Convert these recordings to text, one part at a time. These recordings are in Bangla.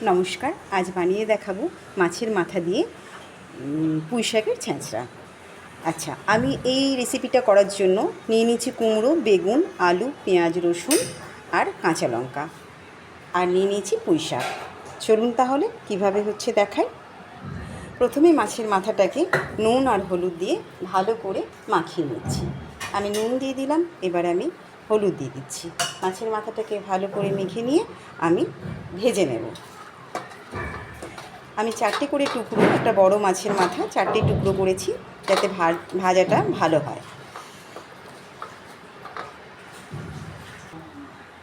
নমস্কার, আজ বানিয়ে দেখাবো মাছের মাথা দিয়ে পুঁই শাকের ছ্যাঁচড়া। আচ্ছা, আমি এই রেসিপিটা করার জন্য নিয়ে নিয়েছি কুমড়ো, বেগুন, আলু, পেঁয়াজ, রসুন আর কাঁচা লঙ্কা, আর নিয়ে নিয়েছি পুঁই শাক। চলুন তাহলে কীভাবে হচ্ছে দেখাই। প্রথমে মাছের মাথাটাকে নুন আর হলুদ দিয়ে ভালো করে মাখিয়ে নিচ্ছি। আমি নুন দিয়ে দিলাম, এবার আমি হলুদ দিয়ে দিচ্ছি। মাছের মাথাটাকে ভালো করে মেখে নিয়ে আমি ভেজে নেব। আমি 4টে করে টুকরো, একটা বড় মাছের মাথা 4টে টুকরো করেছি যাতে ভাজাটা ভালো হয়।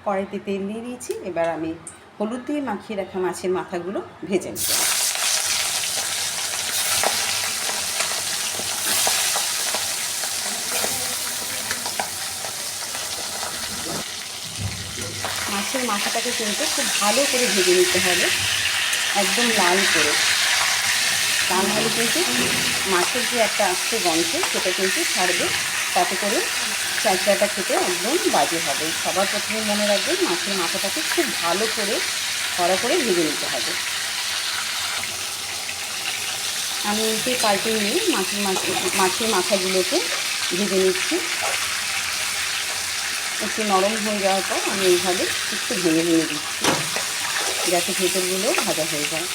কড়াইতে তেল দিয়ে দিয়েছি, এবার আমি হলুদ দিয়ে মাখিয়ে রাখা মাছের মাথাগুলো ভেজে নেব। মাছের মাথাটাকে কিন্তু খুব ভালো করে ভেজে নিতে হবে, একদম লাল করে। তা নাহলে কিন্তু মাছের যে একটা আস্তে গন্ধ সেটা কিন্তু ছাড়বে, তাতে করে ছ্যাঁচড়াটা খেতে একদম বাজে হবে। সবার প্রথমে মনে রাখবেন মাছের মাথাটাকে খুব ভালো করে কড়া করে ভেজে নিতে হবে। আমি উল্টে পাল্টে নিয়ে মাছের মাথাগুলোকে ভেজে নিচ্ছি। একটু নরম হয়ে যাওয়ার পর আমি এইভাবে একটু ভেঙে ভেঙে দিচ্ছি যাতে ভেতরগুলো ভাজা হয়ে যায়।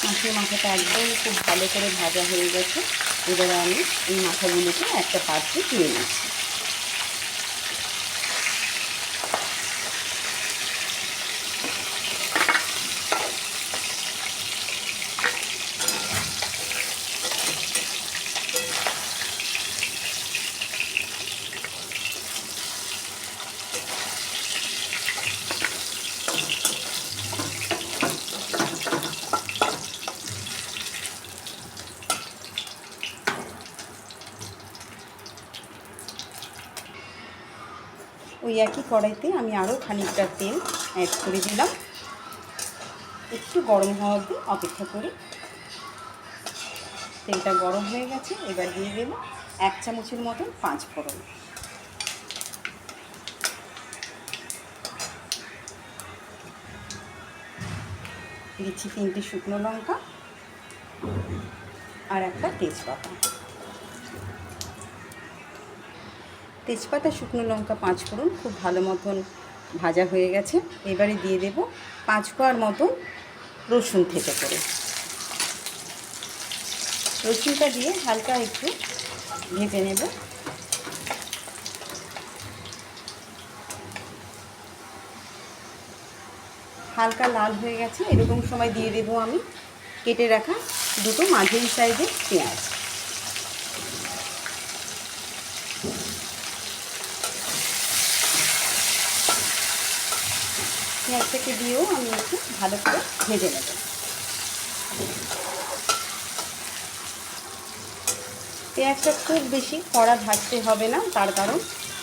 মাছের মাথাটা একদম খুব ভালো করে ভাজা হয়ে গেছে। এবারে আমি এই মাথাগুলোকে একটা পাত্রে তুলে নিচ্ছি। ওই একই কড়াইতে আমি আরও খানিকটা তেল অ্যাড করে দিলাম। একটু গরম হওয়া অবধি অপেক্ষা করি। তেলটা গরম হয়ে গেছে, এবার দিয়ে দেব 1 চামচের মতন 5 ফোড়ন। দিচ্ছি 3টে শুকনো লঙ্কা আর একটা তেজপাতা। তেজপাতা, শুকনো লঙ্কা, 5 ফোড়ন খুব ভালো মতন ভাজা হয়ে গেছে। এবারে দিয়ে দেব 5 কোয়ার মতন রসুন থেঁচে করে। রসুনটা দিয়ে হালকা একটু ভেজে নেব। হালকা লাল হয়ে গেছে, এরকম সময় দিয়ে দেব আমি কেটে রাখা 2টো মাঝারি সাইজের পেঁয়াজ। পেঁয়াজটাকে দিয়েও আমি একটু ভালো করে ভেজে নেব। পেঁয়াজটা খুব বেশি কড়া ভাজতে হবে না, তার কারণ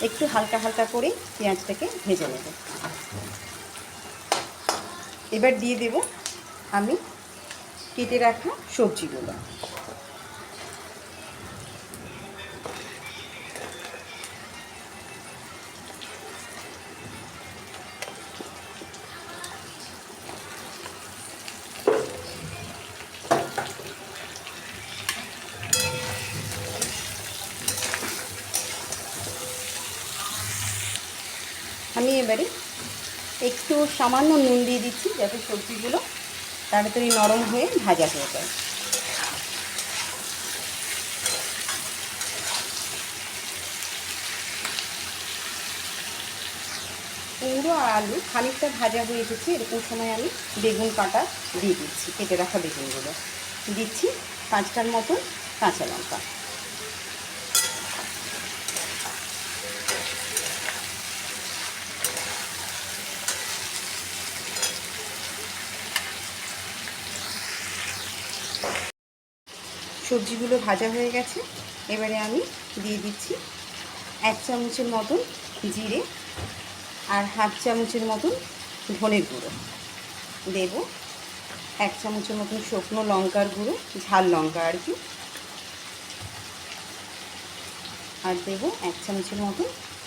একটু হালকা হালকা করে পেঁয়াজটাকে ভেজে নেব। এবার দিয়ে দেব আমি কেটে রাখা সবজিগুলো। আমি এবারে একটু সামান্য নুন দিয়ে দিচ্ছি যাতে সবজিগুলো তাড়াতাড়ি নরম হয়ে ভাজা হয়ে যায়। কুমড়ো আর আলু খানিকটা ভাজা হয়ে এসেছে, এরকম সময় আমি বেগুন কাটা দিয়ে দিচ্ছি। কেটে রাখা বেগুনগুলো দিচ্ছি, 5টার মতন কাঁচা লঙ্কা। সবজিগুলো ভাজা হয়ে গেছে, এবারে আমি দিয়ে দিচ্ছি 1 চামচের মতন জিরে আর 1/2 চামচের মতন ধনের গুঁড়ো। দেব 1 চামচের মতন শুকনো লঙ্কার গুঁড়ো, ঝাল লঙ্কা আর কি। আর দেবো 1 চামচের মতো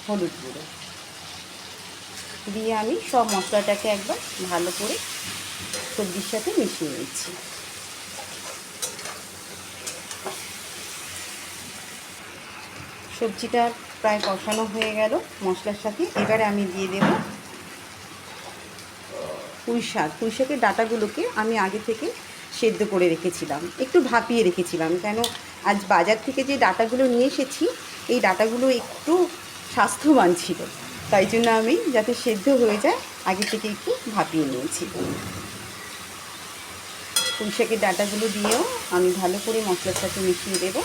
হলুদ গুঁড়ো দিয়ে আমি সব মশলাটাকে একবার ভালো করে সবজির সাথে মিশিয়ে নিচ্ছি। সবজিটা প্রায় কষানো হয়ে গেল মশলার সাথে। এবারে আমি দিয়ে দেব পুঁই শাকের ডাঁটাগুলোকে আমি আগে থেকে সেদ্ধ করে রেখেছিলাম, একটু ভাপিয়ে রেখেছিলাম, কেন আজ বাজার থেকে যে ডাঁটাগুলো নিয়ে এসেছি এই ডাঁটাগুলো একটু স্বাস্থ্যবান ছিল, তাই জন্য আমি যাতে সেদ্ধ হয়ে যায় আগে থেকে একটু ভাপিয়ে নিয়েছি। পুঁই শাকের ডাঁটাগুলো দিয়েও আমি ভালো করে মশলার সাথে মিশিয়ে দেব।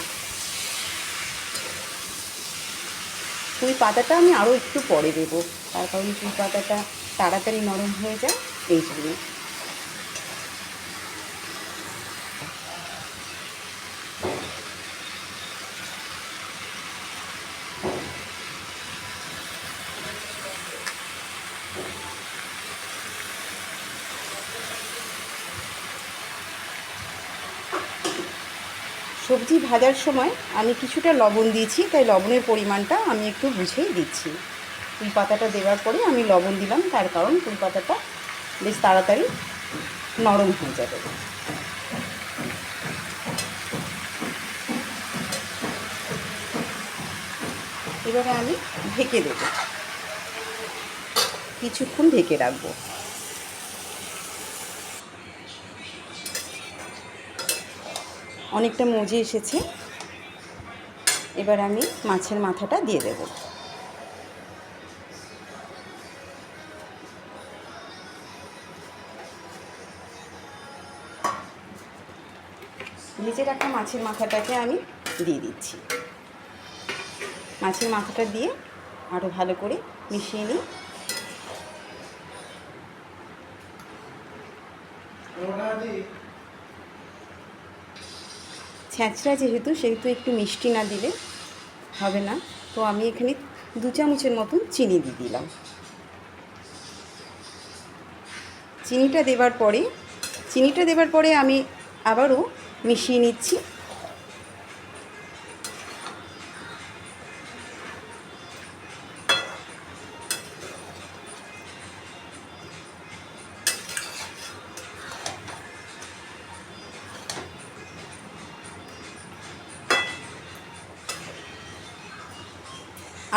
পুঁই পাতাটা আমি আরও একটু পরে দেবো, তার কারণ পুঁই পাতাটা তাড়াতাড়ি নরম হয়ে যায় এই জন্য। সবজি ভাজার সময় আমি কিছুটা লবণ দিয়েছি, তাই লবণের পরিমাণটা আমি একটু বুঝেই দিচ্ছি। পুঁই পাতাটা দেওয়ার পরে আমি লবণ দিলাম, তার কারণ পুঁই পাতাটা বেশ তাড়াতাড়ি নরম হয়ে যাবে। এবারে আমি ঢেকে দেব, কিছুক্ষণ ঢেকে রাখবো। অনেকটা মজে এসেছে, এবার আমি মাছের মাথাটা দিয়ে দেব। ভেজে রাখা মাছের মাথাটাকে আমি দিয়ে দিচ্ছি। মাছের মাথাটা দিয়ে আরও ভালো করে মিশিয়ে নিই। ছ্যাঁচড়া যেহেতু, সেহেতু একটু মিষ্টি না দিলে হবে না, তো আমি এখানে 2 চামচের মতন চিনি দিয়ে দিলাম। চিনিটা দেবার পরে আমি আবারও মিশিয়ে নিচ্ছি।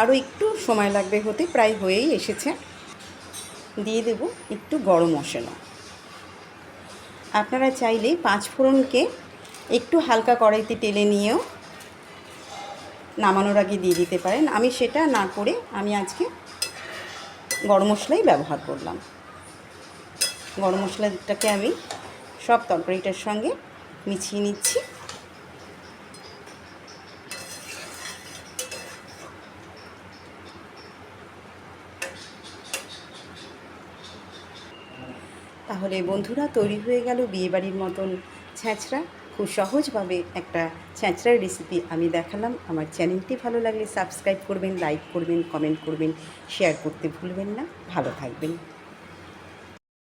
আরও একটু সময় লাগবে হতে, প্রায় হয়েই এসেছে। দিয়ে দেব একটু গরম মশলা। আপনারা চাইলে 5 ফোড়নকে একটু হালকা কড়াইতে টেলে নিয়েও নামানোর আগে দিয়ে দিতে পারেন। আমি সেটা না করে আমি আজকে গরম মশলাই ব্যবহার করলাম। গরম মশলাটাকে আমি সব তরকারিটার সঙ্গে মিশিয়ে নিচ্ছি। তাহলে বন্ধুরা, তৈরি হয়ে গেল বিয়েবাড়ির মতন ছ্যাঁচড়া। খুব সহজভাবে একটা ছ্যাঁচড়ার রেসিপি আমি দেখালাম। আমার চ্যানেলটি ভালো লাগলে সাবস্ক্রাইব করবেন, লাইক করবেন, কমেন্ট করবেন, শেয়ার করতে ভুলবেন না। ভালো থাকবেন।